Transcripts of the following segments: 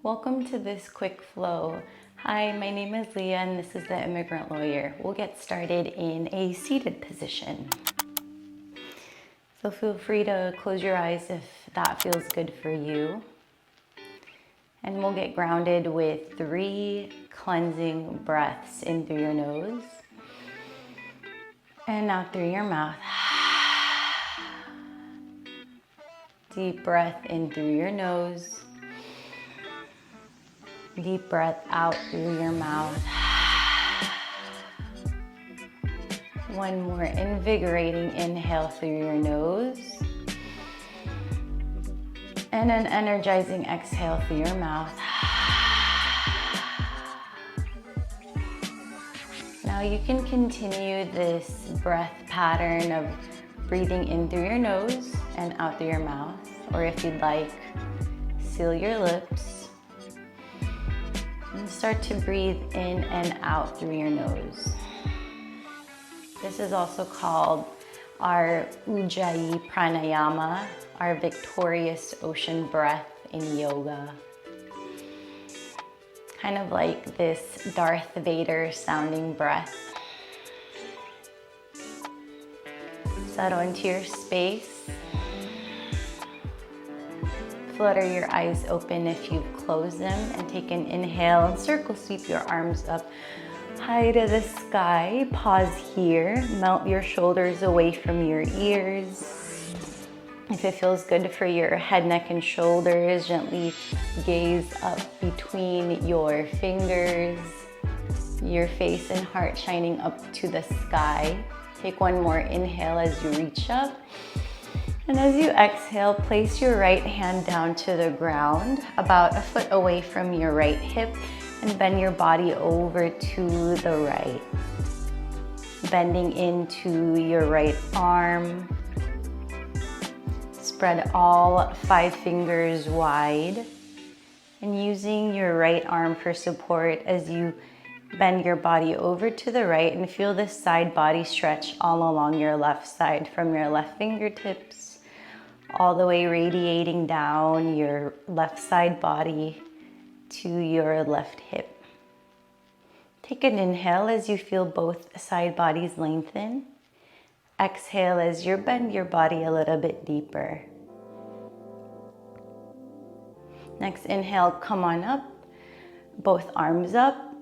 Welcome to this quick flow. Hi, my name is Leah and this is the Immigrant Lawyer. We'll get started in a seated position. So feel free to close your eyes if that feels good for you. And we'll get grounded with 3 cleansing breaths in through your nose and out through your mouth. Deep breath in through your nose. Deep breath out through your mouth. One more invigorating inhale through your nose. And an energizing exhale through your mouth. Now you can continue this breath pattern of breathing in through your nose and out through your mouth. Or if you'd like, seal your lips. And start to breathe in and out through your nose. This is also called our Ujjayi pranayama, our victorious ocean breath in yoga. Kind of like this Darth Vader sounding breath. Settle into your space. Flutter your eyes open if you've closed them and take an inhale and circle sweep your arms up high to the sky. Pause here, melt your shoulders away from your ears. If it feels good for your head, neck, and shoulders, gently gaze up between your fingers, your face and heart shining up to the sky. Take one more inhale as you reach up. And as you exhale, place your right hand down to the ground, about a foot away from your right hip, and bend your body over to the right. Bending into your right arm. Spread all 5 fingers wide. And using your right arm for support as you bend your body over to the right and feel this side body stretch all along your left side from your left fingertips all the way radiating down your left side body to your left hip. Take an inhale as you feel both side bodies lengthen. Exhale as you bend your body a little bit deeper. Next inhale, come on up, both arms up.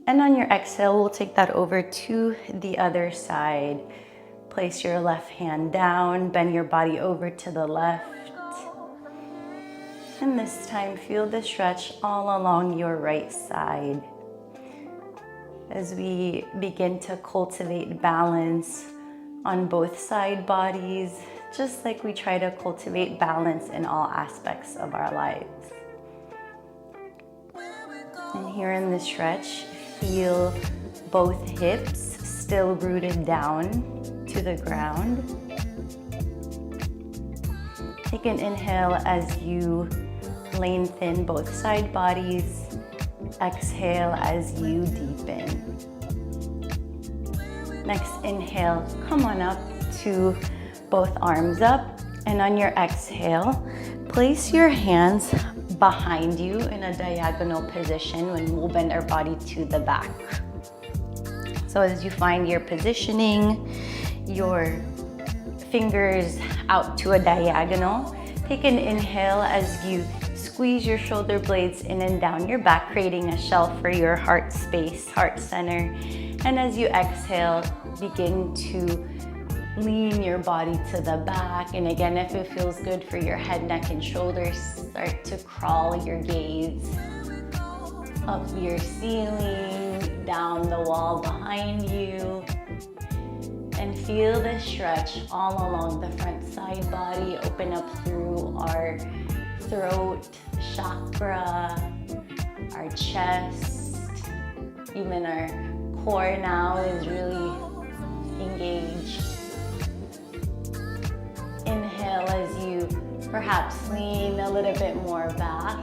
And on your exhale, we'll take that over to the other side. Place your left hand down, bend your body over to the left. And this time, feel the stretch all along your right side. As we begin to cultivate balance on both side bodies, just like we try to cultivate balance in all aspects of our lives. And here in the stretch, feel both hips still rooted down to the ground. Take an inhale as you lengthen both side bodies. Exhale as you deepen. Next inhale, come on up to both arms up. And on your exhale, place your hands behind you in a diagonal position when we'll bend our body to the back. So as you find your positioning, your fingers out to a diagonal, take an inhale as you squeeze your shoulder blades in and down your back, creating a shelf for your heart space, heart center. And as you exhale, begin to lean your body to the back. And again, if it feels good for your head, neck, and shoulders, start to crawl your gaze up your ceiling, down the wall behind you. And feel the stretch all along the front side body. Open up through our throat chakra, our chest, even our core now is really engaged. Inhale as you perhaps lean a little bit more back.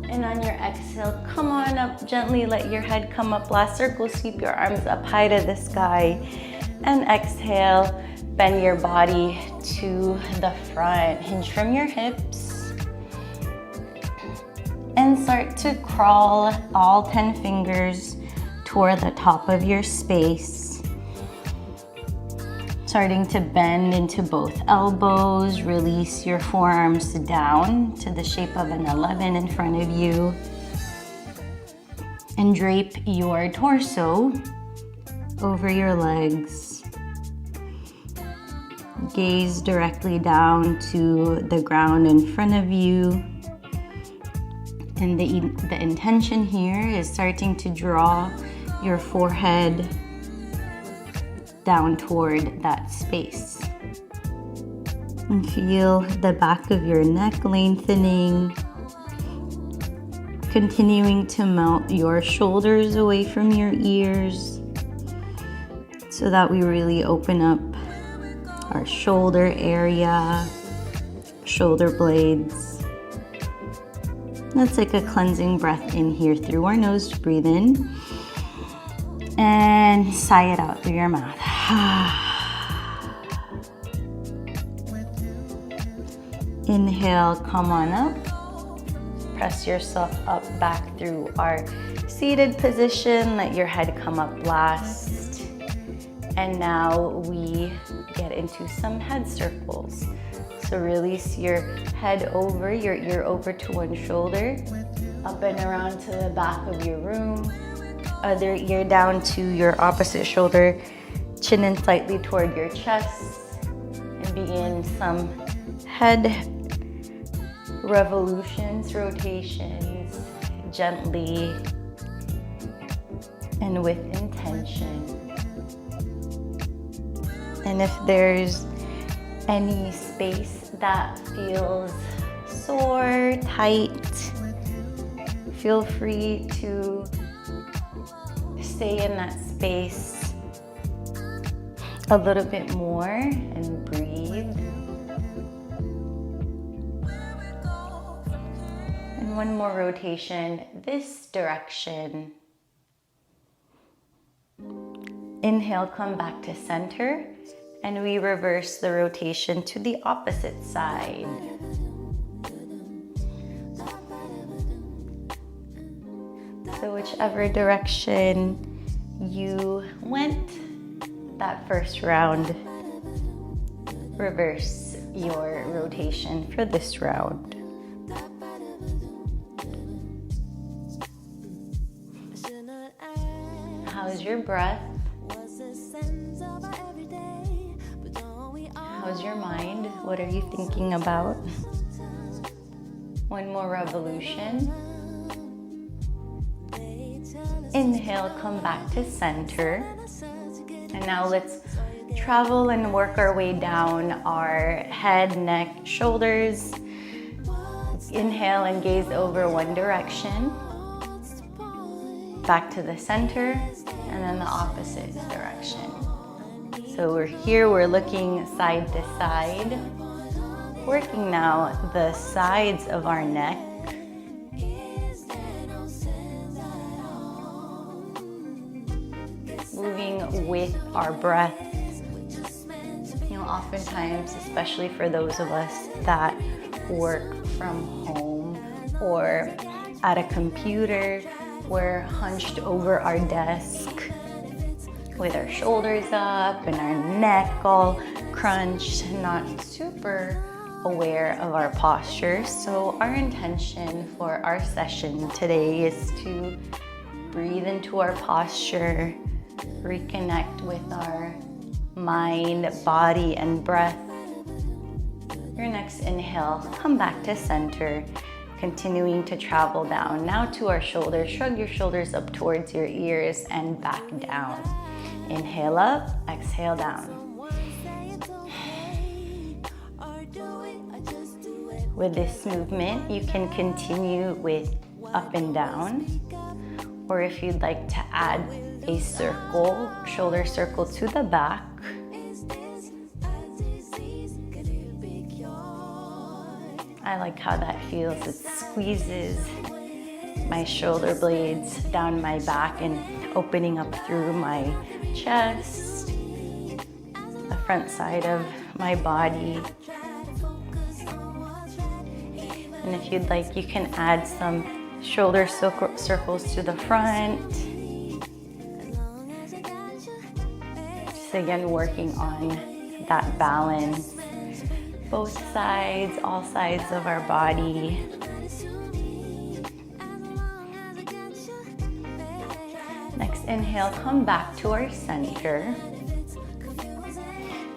And on your exhale, come on up gently, let your head come up. Last circle, sweep your arms up high to the sky. And exhale, bend your body to the front. Hinge from your hips. And start to crawl all 10 fingers toward the top of your space. Starting to bend into both elbows, release your forearms down to the shape of an 11 in front of you. And drape your torso over your legs. Gaze directly down to the ground in front of you. And the intention here is starting to draw your forehead down toward that space. And feel the back of your neck lengthening, continuing to melt your shoulders away from your ears so that we really open up our shoulder area, shoulder blades. Let's take a cleansing breath in here through our nose. Breathe in and sigh it out through your mouth. Inhale, come on up. Press yourself up back through our seated position. Let your head come up last. And now we get into some head circles. So release your head over, your ear over to one shoulder, up and around to the back of your room. Other ear down to your opposite shoulder, chin in slightly toward your chest, and begin some head revolutions, rotations, gently and with intention. And if there's any space that feels sore, tight, feel free to stay in that space a little bit more and breathe. And one more rotation this direction. Inhale, come back to center, and we reverse the rotation to the opposite side. So whichever direction you went that first round, reverse your rotation for this round. How's your breath? How's your mind? What are you thinking about? One more revolution. Inhale, come back to center. And now let's travel and work our way down our head, neck, shoulders. Inhale and gaze over one direction. Back to the center, and then the opposite direction. So we're looking side to side. Working now the sides of our neck. Moving with our breath. You know, oftentimes, especially for those of us that work from home or at a computer, we're hunched over our desk with our shoulders up and our neck all crunched, not super aware of our posture. So our intention for our session today is to breathe into our posture, reconnect with our mind, body, and breath. Your next inhale, come back to center, continuing to travel down. Now to our shoulders, shrug your shoulders up towards your ears and back down. Inhale up, exhale down. With this movement, you can continue with up and down, or if you'd like to add a circle, shoulder circle to the back. I like how that feels. It squeezes my shoulder blades down my back and opening up through my chest, the front side of my body. And if you'd like, you can add some Shoulder circles to the front. Just again, working on that balance. Both sides, all sides of our body. Next inhale, come back to our center.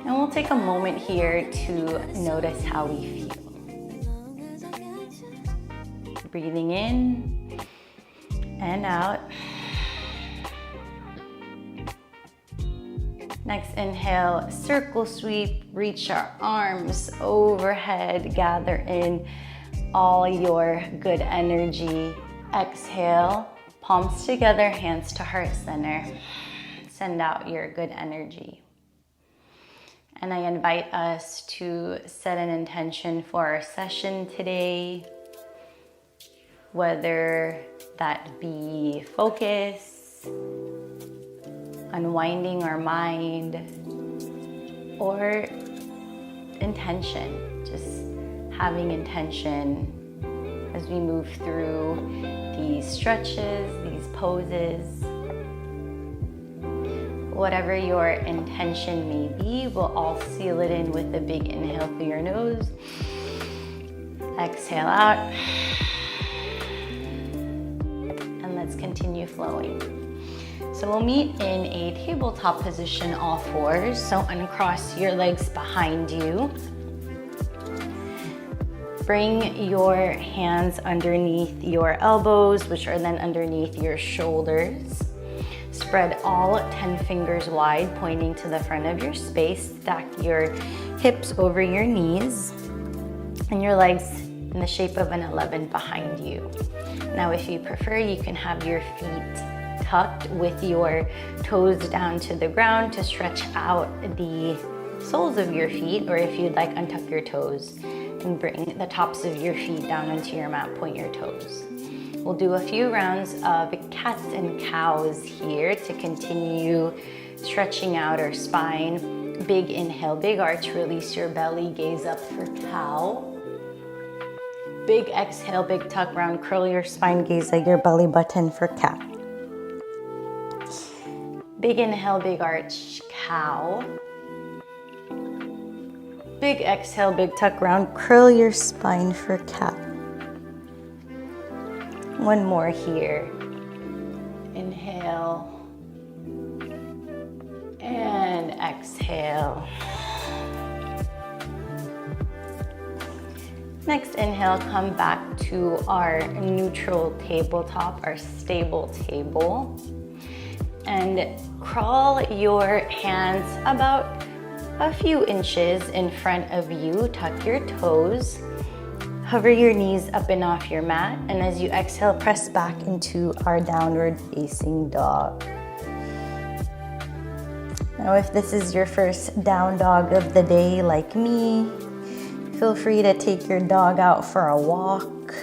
And we'll take a moment here to notice how we feel. Breathing in and out. Next inhale, circle sweep, reach our arms overhead, gather in all your good energy. Exhale, palms together, hands to heart center. Send out your good energy. And I invite us to set an intention for our session today, whether that be focus, unwinding our mind, or intention, just having intention as we move through these stretches, these poses. Whatever your intention may be, we'll all seal it in with a big inhale through your nose. Exhale out. And let's continue flowing. So we'll meet in a tabletop position, all fours. So uncross your legs behind you. Bring your hands underneath your elbows, which are then underneath your shoulders. Spread all 10 fingers wide, pointing to the front of your space. Stack your hips over your knees and your legs in the shape of an 11 behind you. Now, if you prefer, you can have your feet tucked with your toes down to the ground to stretch out the soles of your feet, or if you'd like, untuck your toes and bring the tops of your feet down into your mat, point your toes. We'll do a few rounds of cats and cows here to continue stretching out our spine. Big inhale, big arch, release your belly, gaze up for cow. Big exhale, big tuck, round, curl your spine, gaze at your belly button for cat. Big inhale, big arch, cow. Big exhale, big tuck, round, curl your spine for cat. One more here. Inhale and exhale. Next inhale, come back to our neutral tabletop, our stable table. And crawl your hands about a few inches in front of you. Tuck your toes. Hover your knees up and off your mat. And as you exhale, press back into our downward facing dog. Now, if this is your first down dog of the day, like me, feel free to take your dog out for a walk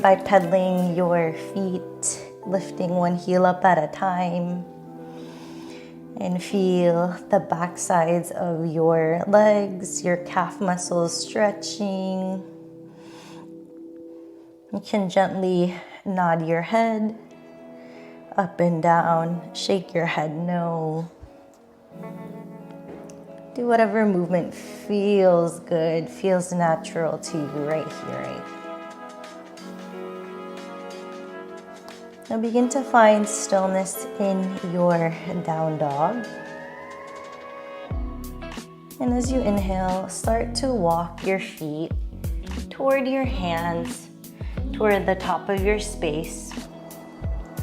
by pedaling your feet, lifting one heel up at a time, and feel the back sides of your legs, your calf muscles stretching. You can gently nod your head up and down, shake your head no. Do whatever movement feels good, feels natural to you right here, right? Now begin to find stillness in your down dog. And as you inhale, start to walk your feet toward your hands, toward the top of your space.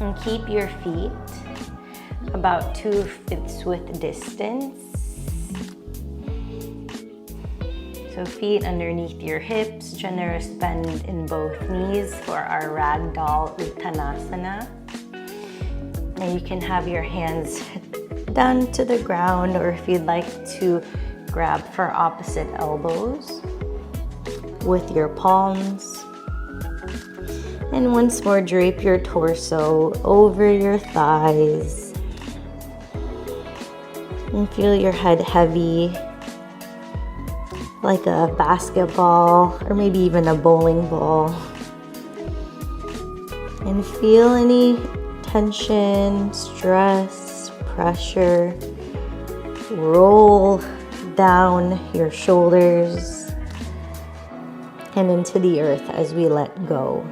And keep your feet about 2/5 width distance. So feet underneath your hips, generous bend in both knees for our Ragdoll Uttanasana. Now you can have your hands down to the ground, or if you'd like to grab for opposite elbows with your palms. And once more, drape your torso over your thighs. And feel your head heavy, like a basketball or maybe even a bowling ball. And feel any tension, stress, pressure roll down your shoulders and into the earth as we let go.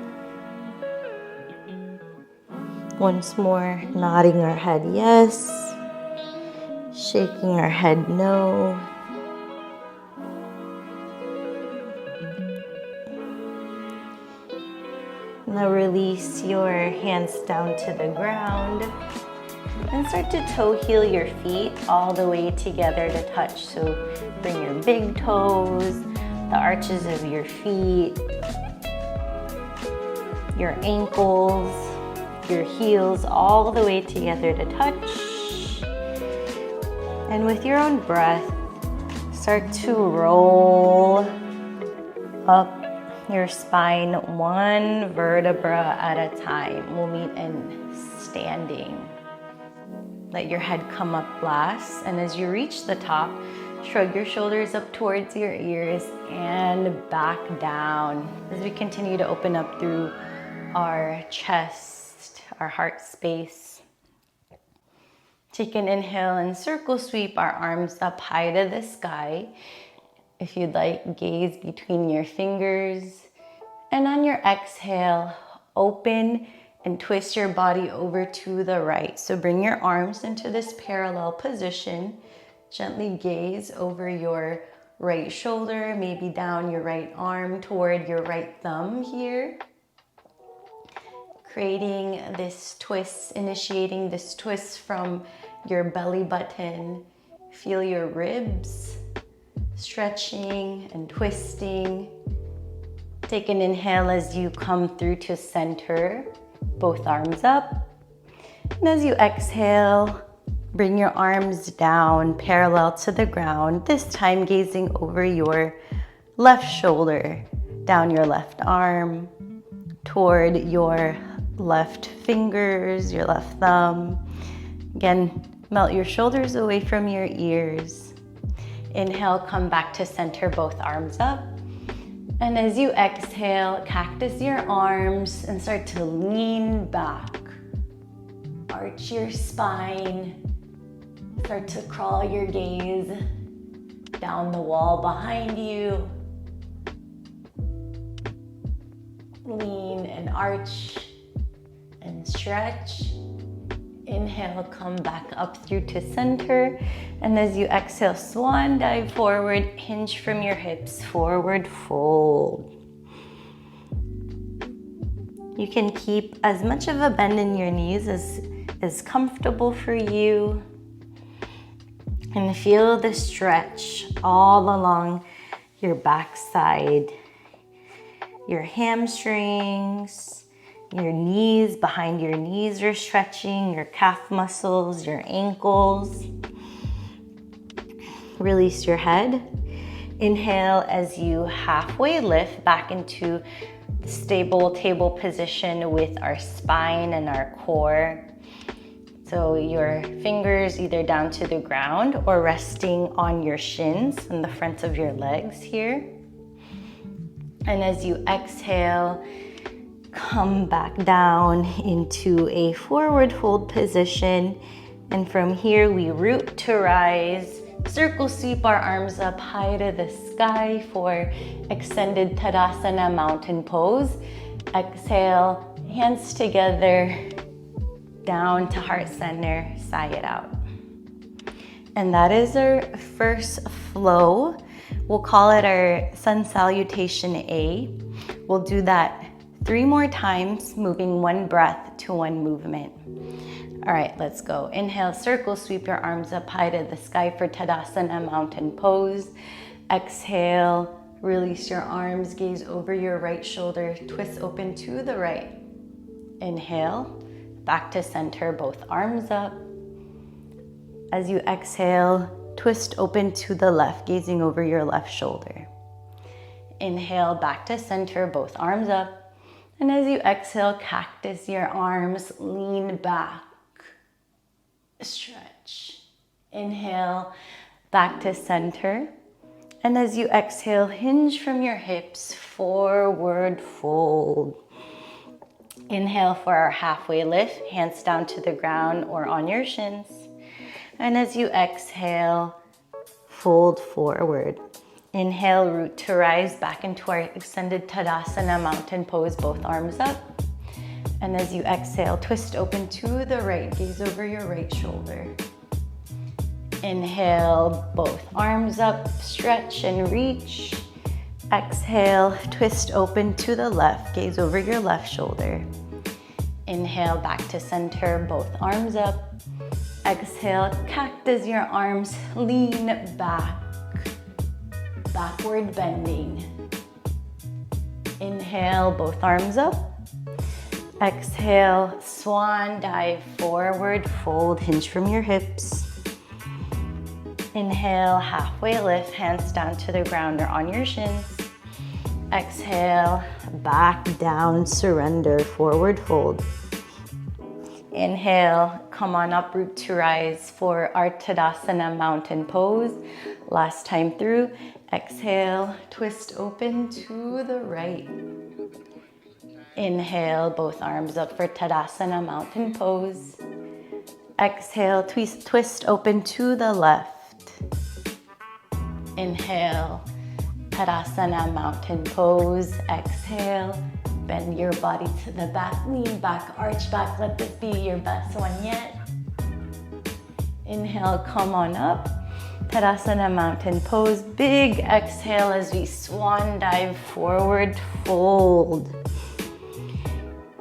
Once more, nodding our head yes, shaking our head no. Now release your hands down to the ground and start to toe heel your feet all the way together to touch. So bring your big toes, the arches of your feet, your ankles, your heels all the way together to touch. And with your own breath, start to roll up your spine one vertebra at a time. We'll meet in standing. Let your head come up last, and as you reach the top, shrug your shoulders up towards your ears and back down. As we continue to open up through our chest, our heart space. Take an inhale and circle sweep our arms up high to the sky. If you'd like, gaze between your fingers. And on your exhale, open and twist your body over to the right. So bring your arms into this parallel position. Gently gaze over your right shoulder, maybe down your right arm toward your right thumb here. Creating this twist, initiating this twist from your belly button. Feel your ribs stretching and twisting. Take an inhale as you come through to center, both arms up. And as you exhale, bring your arms down parallel to the ground, this time gazing over your left shoulder, down your left arm, toward your left fingers, your left thumb. Again, melt your shoulders away from your ears. Inhale, come back to center, both arms up. And as you exhale, cactus your arms and start to lean back. Arch your spine. Start to crawl your gaze down the wall behind you. Lean and arch and stretch. Inhale, come back up through to center. And as you exhale, swan dive forward, hinge from your hips, forward fold. You can keep as much of a bend in your knees as is comfortable for you. And feel the stretch all along your backside, your hamstrings, your knees, behind your knees are stretching, your calf muscles, your ankles. Release your head. Inhale as you halfway lift back into the stable table position with our spine and our core. So your fingers either down to the ground or resting on your shins and the front of your legs here. And as you exhale, come back down into a forward fold position. And from here, we root to rise. Circle sweep our arms up high to the sky for extended Tadasana mountain pose. Exhale, hands together, down to heart center, sigh it out. And that is our first flow. We'll call it our sun salutation A. We'll do that 3 more times, moving 1 breath to 1 movement. All right, let's go. Inhale, circle, sweep your arms up high to the sky for Tadasana mountain pose. Exhale, release your arms, gaze over your right shoulder, twist open to the right. Inhale, back to center, both arms up. As you exhale, twist open to the left, gazing over your left shoulder. Inhale, back to center, both arms up. And as you exhale, cactus your arms, lean back, stretch. Inhale, back to center. And as you exhale, hinge from your hips, forward fold. Inhale for our halfway lift, hands down to the ground or on your shins. And as you exhale, fold forward. Inhale, root to rise back into our extended Tadasana mountain pose, both arms up. And as you exhale, twist open to the right, gaze over your right shoulder. Inhale, both arms up, stretch and reach. Exhale, twist open to the left, gaze over your left shoulder. Inhale, back to center, both arms up. Exhale, cactus your arms, lean back, backward bending. Inhale, both arms up. Exhale, swan dive, forward fold, hinge from your hips. Inhale, halfway lift, hands down to the ground or on your shins. Exhale, back down, surrender, forward fold. Inhale, come on up, root to rise for our Tadasana mountain pose. Last time through, exhale, twist open to the right. Inhale, both arms up for Tadasana mountain pose. Exhale, twist open to the left. Inhale, Tadasana mountain pose. Exhale, bend your body to the back, lean back, arch back. Let this be your best one yet. Inhale, come on up. Tadasana mountain pose. Big exhale as we swan dive, forward fold.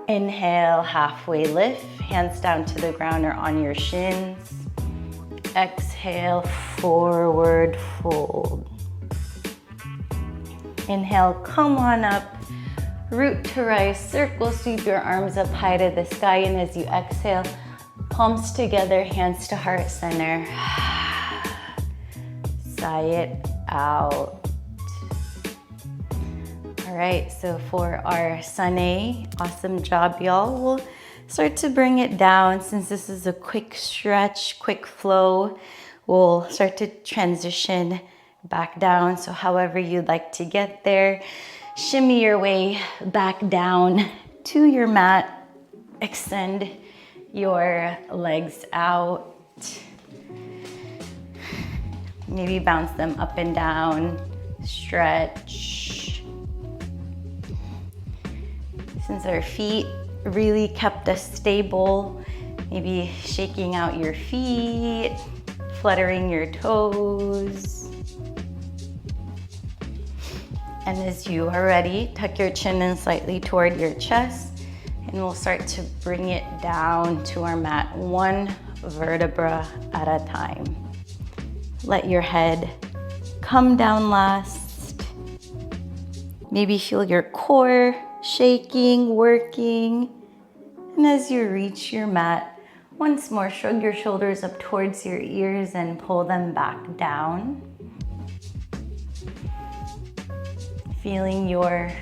Inhale, halfway lift, hands down to the ground or on your shins. Exhale, forward fold. Inhale, come on up. Root to rise, circle sweep your arms up high to the sky. And as you exhale, palms together, hands to heart center. Sigh it out. All right, so for our Sane, awesome job, y'all. We'll start to bring it down. Since this is a quick stretch, quick flow, we'll start to transition back down. So however you'd like to get there, shimmy your way back down to your mat. Extend your legs out. Maybe bounce them up and down. Stretch. Since our feet really kept us stable, maybe shaking out your feet, fluttering your toes. And as you are ready, tuck your chin in slightly toward your chest, and we'll start to bring it down to our mat, one vertebra at a time. Let your head come down last. Maybe feel your core shaking, working. And as you reach your mat, once more, shrug your shoulders up towards your ears and pull them back down. Feeling your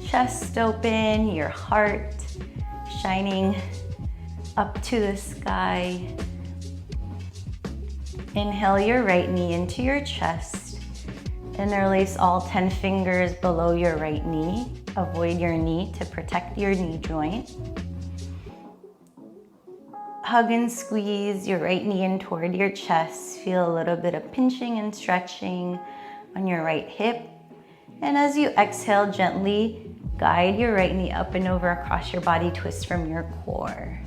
chest open, your heart shining up to the sky. Inhale your right knee into your chest. Interlace all 10 fingers below your right knee. Avoid your knee to protect your knee joint. Hug and squeeze your right knee in toward your chest. Feel a little bit of pinching and stretching on your right hip. And as you exhale, gently guide your right knee up and over across your body, twist from your core.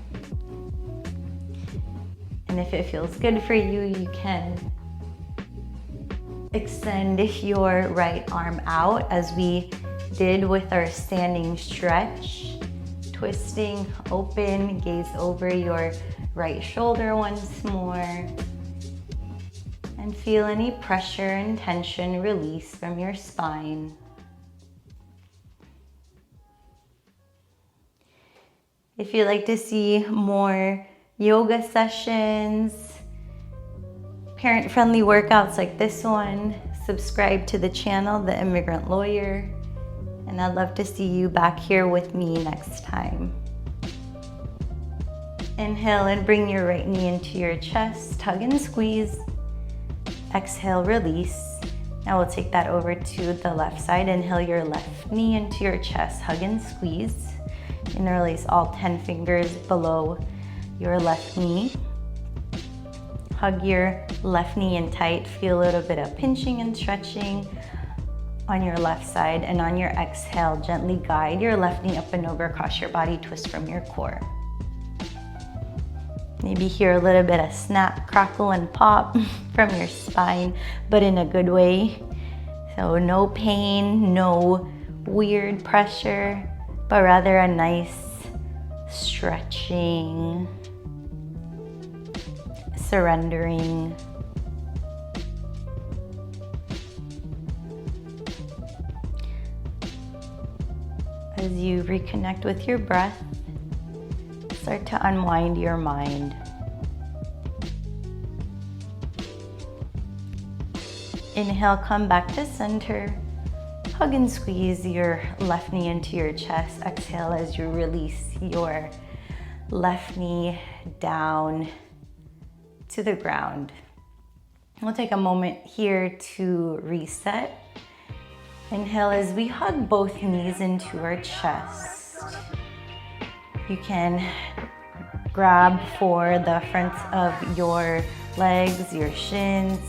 And if it feels good for you, you can extend your right arm out as we did with our standing stretch. Twisting open, gaze over your right shoulder once more. And feel any pressure and tension release from your spine. If you'd like to see more yoga sessions, parent-friendly workouts like this one, subscribe to the channel, The Immigrant Lawyer. And I'd love to see you back here with me next time. Inhale and bring your right knee into your chest, hug and squeeze. Exhale, release. Now we'll take that over to the left side. Inhale your left knee into your chest, hug and squeeze. Interlace all 10 fingers below your left knee. Hug your left knee in tight. Feel a little bit of pinching and stretching on your left side. And on your exhale, gently guide your left knee up and over across your body, twist from your core. Maybe hear a little bit of snap, crackle, and pop from your spine, but in a good way. So no pain, no weird pressure, but rather a nice stretching, surrendering. As you reconnect with your breath, start to unwind your mind. Inhale, come back to center. Hug and squeeze your left knee into your chest. Exhale as you release your left knee down to the ground. We'll take a moment here to reset. Inhale as we hug both knees into our chest. You can grab for the fronts of your legs, your shins,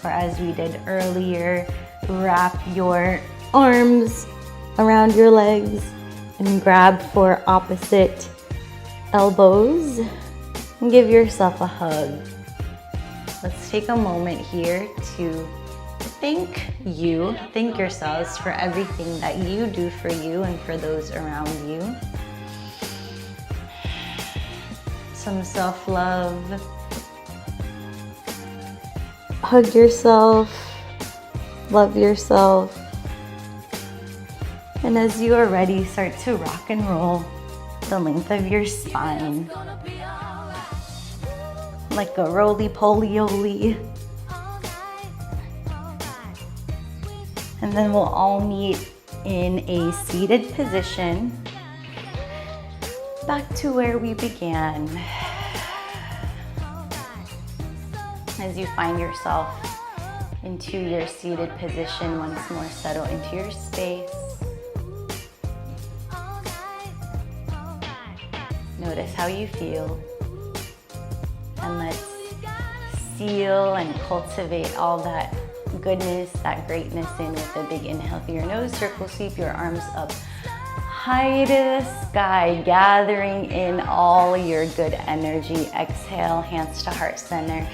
or as we did earlier, wrap your arms around your legs and grab for opposite elbows and give yourself a hug. Let's take a moment here to thank yourselves for everything that you do for you and for those around you. Some self-love. Hug yourself, love yourself. And as you are ready, start to rock and roll the length of your spine. Like a roly-poly-oly. And then we'll all meet in a seated position. Back to where we began. As you find yourself into your seated position, once more settle into your space. Notice how you feel. And let's seal and cultivate all that goodness, that greatness in with a big inhale through your nose. Circle sweep your arms up high to the sky, gathering in all your good energy. Exhale, hands to heart center.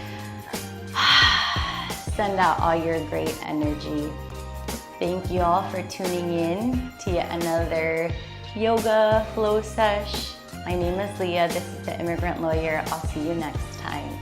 Send out all your great energy. Thank you all for tuning in to yet another yoga flow sesh. My name is Leah. This is the Immigrant Lawyer. I'll see you next time.